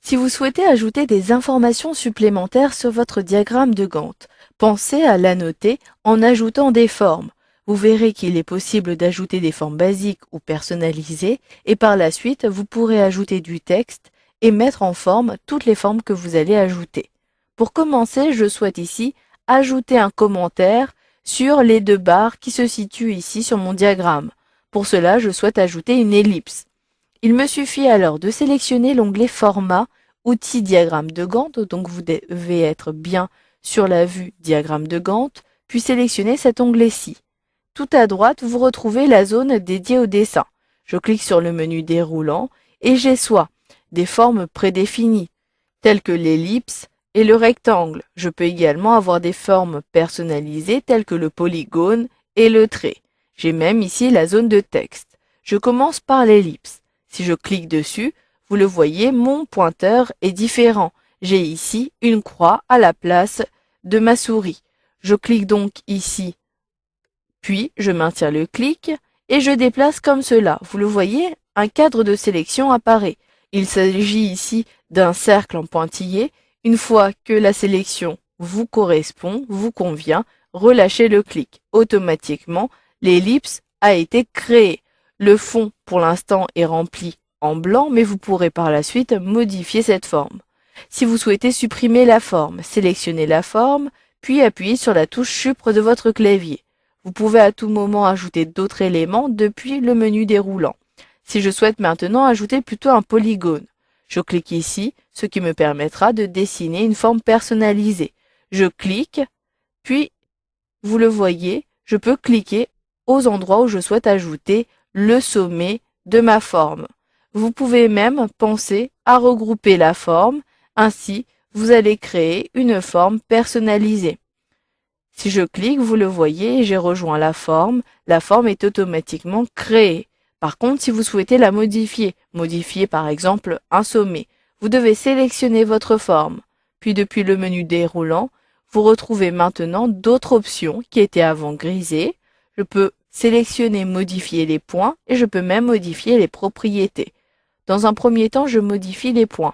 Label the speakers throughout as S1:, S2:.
S1: Si vous souhaitez ajouter des informations supplémentaires sur votre diagramme de Gantt, pensez à l'annoter en ajoutant des formes. Vous verrez qu'il est possible d'ajouter des formes basiques ou personnalisées et par la suite, vous pourrez ajouter du texte et mettre en forme toutes les formes que vous allez ajouter. Pour commencer, je souhaite ici ajouter un commentaire sur les deux barres qui se situent ici sur mon diagramme. Pour cela, je souhaite ajouter une ellipse. Il me suffit alors de sélectionner l'onglet Format, Outils diagramme de Gantt, donc vous devez être bien sur la vue Diagramme de Gantt, puis sélectionner cet onglet-ci. Tout à droite, vous retrouvez la zone dédiée au dessin. Je clique sur le menu déroulant et j'ai soit des formes prédéfinies, telles que l'ellipse et le rectangle. Je peux également avoir des formes personnalisées, telles que le polygone et le trait. J'ai même ici la zone de texte. Je commence par l'ellipse. Si je clique dessus, vous le voyez, mon pointeur est différent. J'ai ici une croix à la place de ma souris. Je clique donc ici, puis je maintiens le clic et je déplace comme cela. Vous le voyez, un cadre de sélection apparaît. Il s'agit ici d'un cercle en pointillé. Une fois que la sélection vous correspond, vous convient, relâchez le clic. Automatiquement, l'ellipse a été créée. Le fond, pour l'instant, est rempli en blanc, mais vous pourrez par la suite modifier cette forme. Si vous souhaitez supprimer la forme, sélectionnez la forme, puis appuyez sur la touche Supre de votre clavier. Vous pouvez à tout moment ajouter d'autres éléments depuis le menu déroulant. Si je souhaite maintenant ajouter plutôt un polygone, je clique ici, ce qui me permettra de dessiner une forme personnalisée. Je clique, puis, vous le voyez, je peux cliquer aux endroits où je souhaite ajouter le sommet de ma forme. Vous pouvez même penser à regrouper la forme, ainsi vous allez créer une forme personnalisée. Si je clique, vous le voyez, j'ai rejoint la forme est automatiquement créée. Par contre, si vous souhaitez la modifier par exemple un sommet, vous devez sélectionner votre forme. Puis depuis le menu déroulant, vous retrouvez maintenant d'autres options qui étaient avant grisées. Je peux sélectionner modifier les points et je peux même modifier les propriétés. Dans un premier temps, je modifie les points.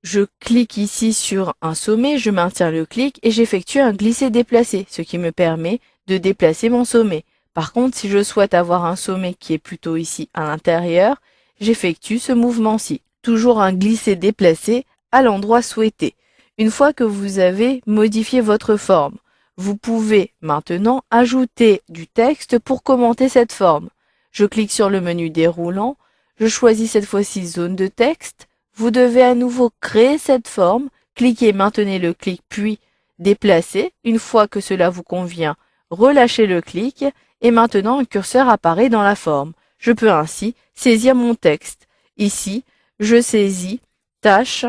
S1: Je clique ici sur un sommet, je maintiens le clic et j'effectue un glisser-déplacer, ce qui me permet de déplacer mon sommet. Par contre, si je souhaite avoir un sommet qui est plutôt ici à l'intérieur, j'effectue ce mouvement-ci. Toujours un glisser-déplacer à l'endroit souhaité. Une fois que vous avez modifié votre forme, vous pouvez maintenant ajouter du texte pour commenter cette forme. Je clique sur le menu déroulant, je choisis cette fois-ci zone de texte. Vous devez à nouveau créer cette forme, cliquez, maintenez le clic puis déplacez. Une fois que cela vous convient, relâchez le clic et maintenant un curseur apparaît dans la forme. Je peux ainsi saisir mon texte. Ici, je saisis tâche,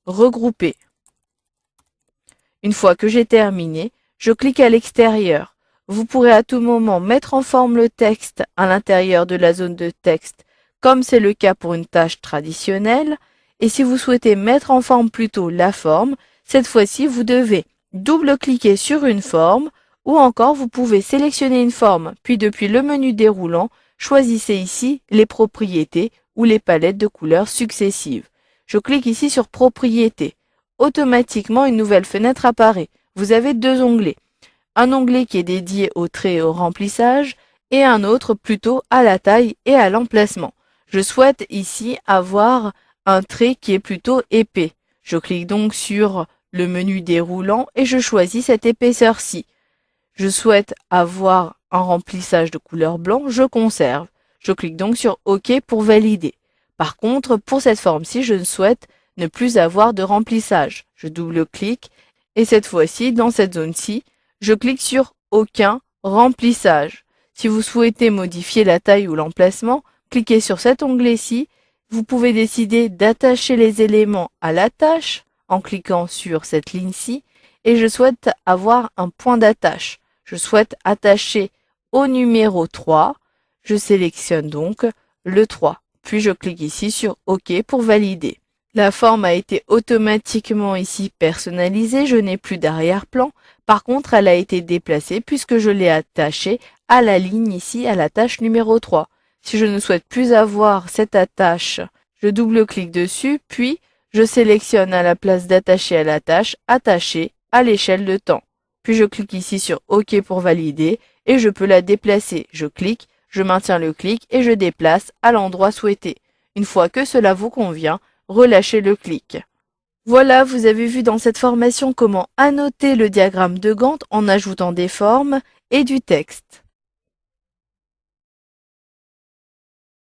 S1: regrouper. Une fois que j'ai terminé, je clique à l'extérieur. Vous pourrez à tout moment mettre en forme le texte à l'intérieur de la zone de texte, comme c'est le cas pour une tâche traditionnelle. Et si vous souhaitez mettre en forme plutôt la forme, cette fois-ci, vous devez double-cliquer sur une forme ou encore vous pouvez sélectionner une forme, puis depuis le menu déroulant, choisissez ici les propriétés ou les palettes de couleurs successives. Je clique ici sur Propriétés. Automatiquement, une nouvelle fenêtre apparaît. Vous avez deux onglets. Un onglet qui est dédié au trait et au remplissage et un autre plutôt à la taille et à l'emplacement. Je souhaite ici avoir un trait qui est plutôt épais. Je clique donc sur le menu déroulant et je choisis cette épaisseur-ci. Je souhaite avoir un remplissage de couleur blanc, je conserve. Je clique donc sur OK pour valider. Par contre, pour cette forme-ci, je souhaite ne plus avoir de remplissage. Je double-clique et cette fois-ci, dans cette zone-ci, je clique sur Aucun remplissage. Si vous souhaitez modifier la taille ou l'emplacement, cliquez sur cet onglet-ci. Vous pouvez décider d'attacher les éléments à la tâche en cliquant sur cette ligne-ci et je souhaite avoir un point d'attache. Je souhaite attacher au numéro 3. Je sélectionne donc le 3. Puis je clique ici sur OK pour valider. La forme a été automatiquement ici personnalisée, je n'ai plus d'arrière-plan. Par contre, elle a été déplacée puisque je l'ai attachée à la ligne ici, à la tâche numéro 3. Si je ne souhaite plus avoir cette attache, je double-clique dessus, puis Je sélectionne à la place d'attacher à la tâche, attacher à l'échelle de temps. Puis je clique ici sur OK pour valider et je peux la déplacer. Je clique, je maintiens le clic et je déplace à l'endroit souhaité. Une fois que cela vous convient, relâchez le clic. Voilà, vous avez vu dans cette formation comment annoter le diagramme de Gantt en ajoutant des formes et du texte.